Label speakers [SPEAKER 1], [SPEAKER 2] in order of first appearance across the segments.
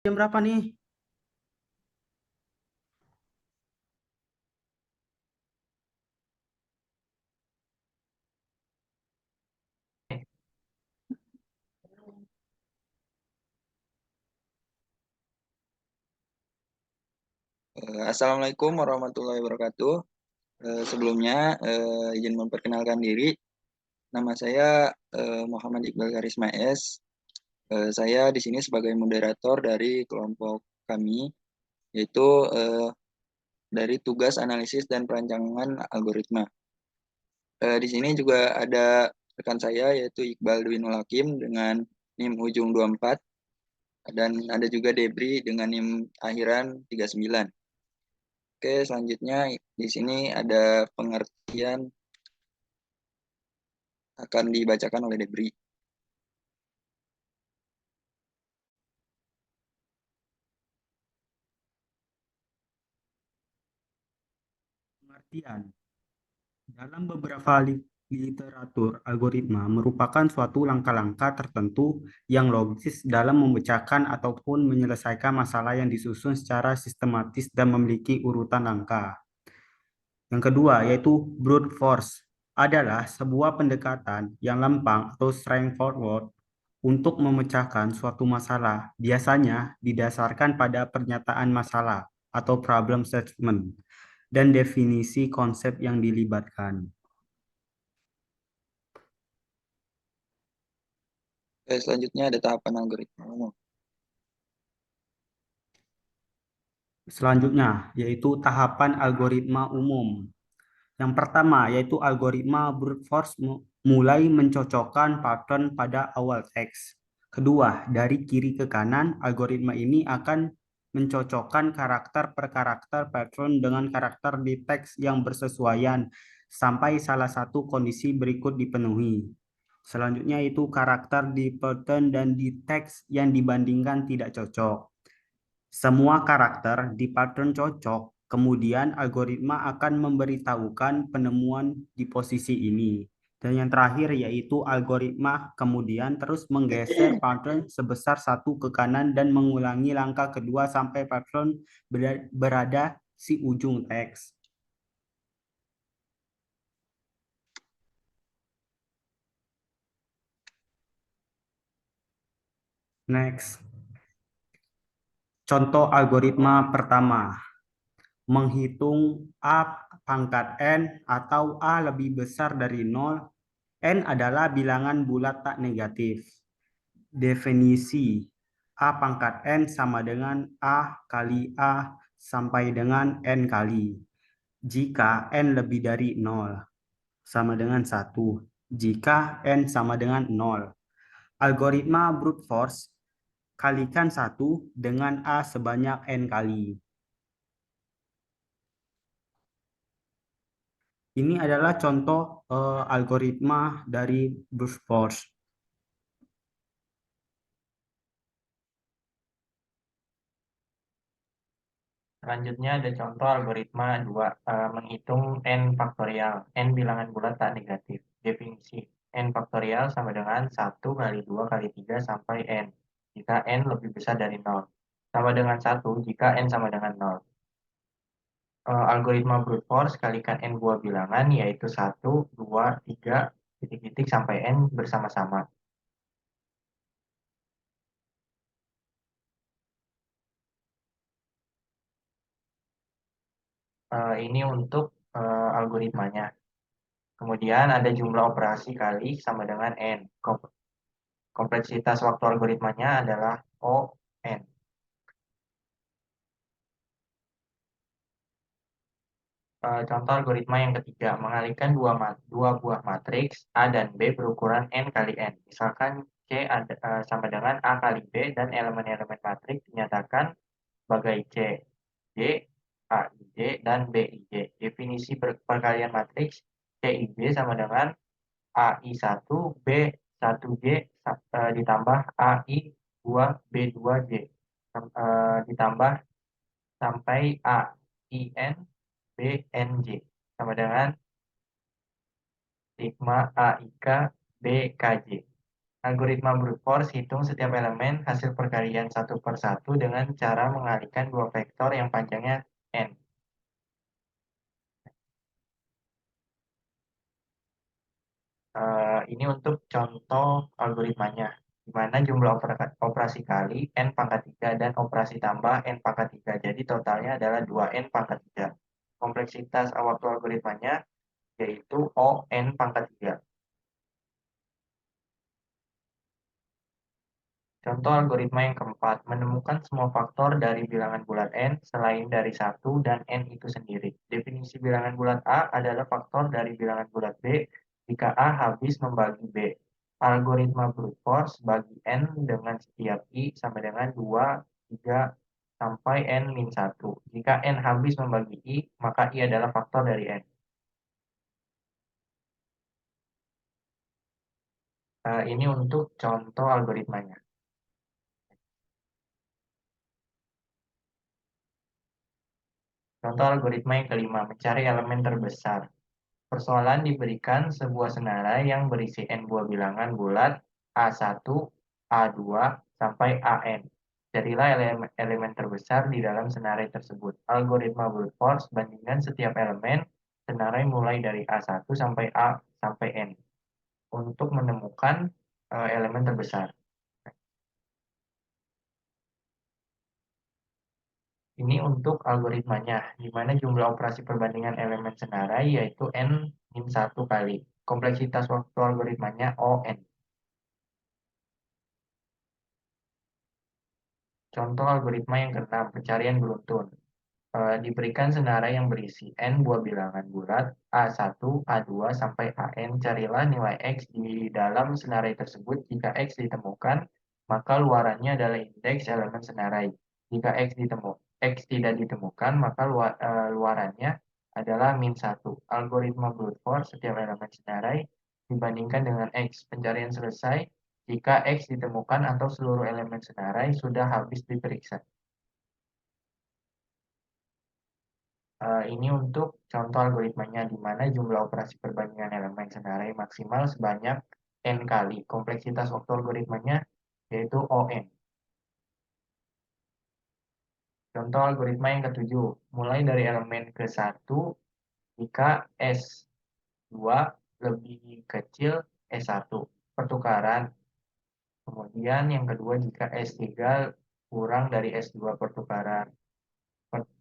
[SPEAKER 1] Jam berapa nih?
[SPEAKER 2] Assalamualaikum warahmatullahi wabarakatuh. Sebelumnya izin memperkenalkan diri. Nama saya Muhammad Iqbal Karisma S. Saya di sini sebagai moderator dari kelompok kami, yaitu dari tugas analisis dan perancangan algoritma. Di sini juga ada rekan saya yaitu Iqbal Dwinul Hakim dengan NIM ujung 24 dan ada juga Debri dengan NIM akhiran 39. Oke, selanjutnya di sini ada pengertian akan dibacakan oleh Debri.
[SPEAKER 1] Pengertian. Dalam beberapa literatur, algoritma merupakan suatu langkah-langkah tertentu yang logis dalam memecahkan ataupun menyelesaikan masalah yang disusun secara sistematis dan memiliki urutan langkah. Yang kedua, yaitu brute force, adalah sebuah pendekatan yang lempang atau straightforward untuk memecahkan suatu masalah, biasanya didasarkan pada pernyataan masalah atau problem statement dan definisi konsep yang dilibatkan.
[SPEAKER 2] Selanjutnya ada tahapan algoritma umum.
[SPEAKER 1] Selanjutnya, yaitu tahapan algoritma umum. Yang pertama, yaitu algoritma brute force mulai mencocokkan pattern pada awal teks. Kedua, dari kiri ke kanan, algoritma ini akan mencocokkan karakter per karakter pattern dengan karakter di teks yang bersesuaian sampai salah satu kondisi berikut dipenuhi. Selanjutnya itu karakter di pattern dan di teks yang dibandingkan tidak cocok. Semua karakter di pattern cocok, kemudian algoritma akan memberitahukan penemuan di posisi ini. Dan yang terakhir yaitu algoritma kemudian terus menggeser pattern sebesar satu ke kanan dan mengulangi langkah kedua sampai pattern berada si ujung teks. Next. Contoh algoritma pertama. Menghitung A pangkat N atau A lebih besar dari 0. N adalah bilangan bulat tak negatif. Definisi A pangkat N sama dengan A kali A sampai dengan N kali. Jika N lebih dari 0 sama dengan 1. Jika N sama dengan 0. Algoritma brute force kalikan 1 dengan A sebanyak N kali. Ini adalah contoh algoritma dari brute force.
[SPEAKER 3] Selanjutnya ada contoh algoritma 2, menghitung n faktorial, n bilangan bulat tak negatif. Definisi n faktorial sama dengan 1 kali 2 kali 3 sampai n, jika n lebih besar dari 0. Sama dengan 1 jika n sama dengan 0. Algoritma brute force kalikan n buah bilangan, yaitu 1, 2, 3, titik-titik sampai n bersama-sama. Ini untuk algoritmanya. Kemudian ada jumlah operasi kali sama dengan n. Kompleksitas waktu algoritmanya adalah O(n). Contoh algoritma yang ketiga, mengalihkan dua buah matriks A dan B berukuran n kali n. Misalkan C sama dengan A kali B dan elemen-elemen matriks dinyatakan sebagai C, J, A, I, J, dan B, I, J. Definisi perkalian matriks C, I, J sama dengan A, I, 1, B, 1, J, ditambah A, I, 2, B, 2, J. Ditambah sampai A, I, N, B, N, J. Sama dengan sigma A, I, K, B, K, J. Algoritma brute force hitung setiap elemen hasil perkalian satu per satu dengan cara mengalihkan dua vektor yang panjangnya n. Ini untuk contoh algoritmanya, di mana jumlah operasi kali n pangkat 3 dan operasi tambah n pangkat 3. Jadi totalnya adalah 2n pangkat 3. Kompleksitas waktu algoritmanya yaitu O n pangkat 3. Contoh algoritma yang keempat, menemukan semua faktor dari bilangan bulat n selain dari 1 dan n itu sendiri. Definisi bilangan bulat A adalah faktor dari bilangan bulat B jika A habis membagi B. Algoritma brute force bagi n dengan setiap I sama dengan 2, 3, sampai n min 1. Jika n habis membagi I, maka I adalah faktor dari n. Ini untuk contoh algoritmanya. Contoh algoritma yang kelima, mencari elemen terbesar. Persoalan diberikan sebuah senarai yang berisi n buah bilangan bulat A1, A2, sampai AN. Carilah elemen terbesar di dalam senarai tersebut. Algoritma brute force bandingkan setiap elemen senarai mulai dari A1 sampai A sampai N untuk menemukan elemen terbesar. Ini untuk algoritmanya, di mana jumlah operasi perbandingan elemen senarai yaitu n-1 kali. Kompleksitas waktu algoritmanya ON. Contoh algoritma yang keenam, pencarian beruntun. Diberikan senarai yang berisi n buah bilangan bulat A1, A2, sampai AN. Carilah nilai X di dalam senarai tersebut. Jika X ditemukan, maka luarannya adalah indeks elemen senarai. Jika X tidak ditemukan, maka luarannya adalah min 1. Algoritma brute force setiap elemen senarai dibandingkan dengan X. Pencarian selesai jika X ditemukan atau seluruh elemen senarai sudah habis diperiksa. Ini untuk contoh algoritmanya, di mana jumlah operasi perbandingan elemen senarai maksimal sebanyak n kali. Kompleksitas waktu algoritmanya yaitu ON. Contoh algoritma yang ketujuh, mulai dari elemen ke-1 jika S2 lebih kecil S1. Pertukaran. Kemudian yang kedua jika S3 kurang dari S2 pertukaran.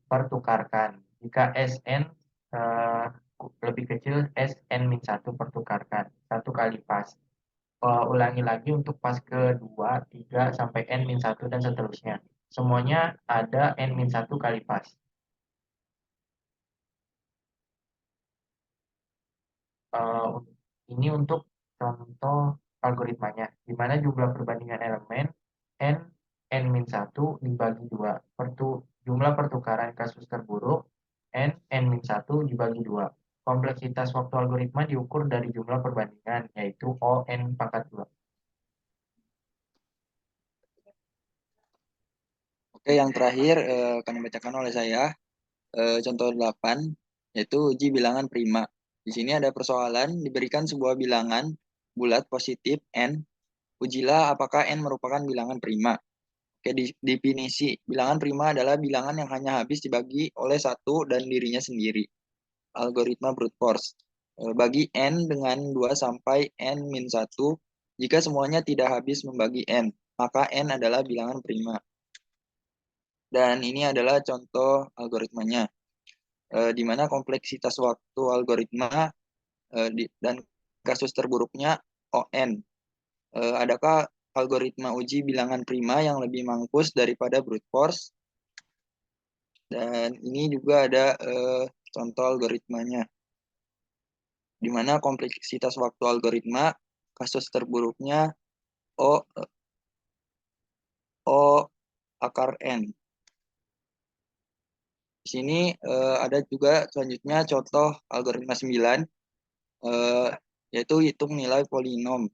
[SPEAKER 3] Pertukarkan. Jika Sn eh, lebih kecil Sn-1 pertukarkan. Satu kali pas. Ulangi lagi untuk pas kedua, 3, sampai N-1 dan seterusnya. Semuanya ada N-1 kali pas. Eh, ini untuk contoh algoritmanya, di mana jumlah perbandingan elemen N, N-1 dibagi 2. Jumlah pertukaran kasus terburuk N, N-1 dibagi 2. Kompleksitas waktu algoritma diukur dari jumlah perbandingan, yaitu O, N pangkat 2.
[SPEAKER 2] Oke, yang terakhir akan dibacakan oleh saya contoh 8, yaitu uji bilangan prima. Di sini ada persoalan, diberikan sebuah bilangan bulat positif N. Ujilah apakah N merupakan bilangan prima. Oke, definisi bilangan prima adalah bilangan yang hanya habis dibagi oleh satu dan dirinya sendiri. Algoritma brute force. Bagi N dengan 2 sampai N-1, jika semuanya tidak habis membagi N, maka N adalah bilangan prima. Dan ini adalah contoh algoritmanya, di mana kompleksitas waktu algoritma dan kasus terburuknya ON. Adakah algoritma uji bilangan prima yang lebih mampus daripada brute force? Dan ini juga ada contoh algoritmanya, di mana kompleksitas waktu algoritma kasus terburuknya O akar N. Di sini ada juga selanjutnya contoh algoritma 9, yaitu hitung nilai polinom.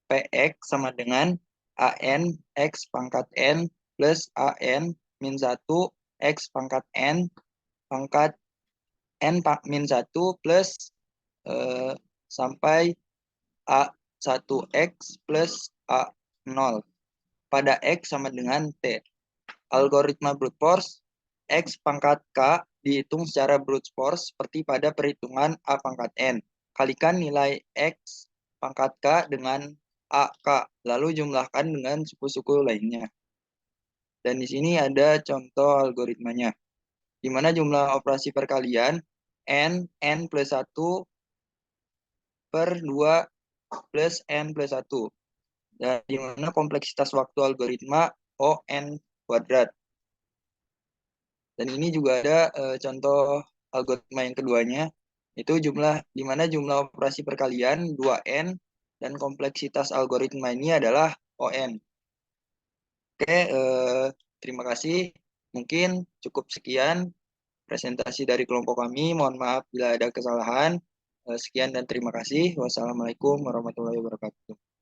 [SPEAKER 2] Px sama dengan AN X pangkat N plus AN min 1 X pangkat N pangkat N min 1 plus sampai A1X plus A 0. Pada X sama dengan T. Algoritma brute force, X pangkat K dihitung secara brute force seperti pada perhitungan A pangkat N. Kalikan nilai X pangkat K dengan AK, lalu jumlahkan dengan suku-suku lainnya. Dan di sini ada contoh algoritmanya, di mana jumlah operasi perkalian N plus 1 per 2 plus N plus 1. Dan di mana kompleksitas waktu algoritma ON kuadrat. Dan ini juga ada contoh algoritma yang keduanya, itu di mana jumlah operasi perkalian 2N dan kompleksitas algoritma ini adalah ON. Oke, terima kasih. Mungkin cukup sekian presentasi dari kelompok kami. Mohon maaf bila ada kesalahan. Sekian dan terima kasih. Wassalamualaikum warahmatullahi wabarakatuh.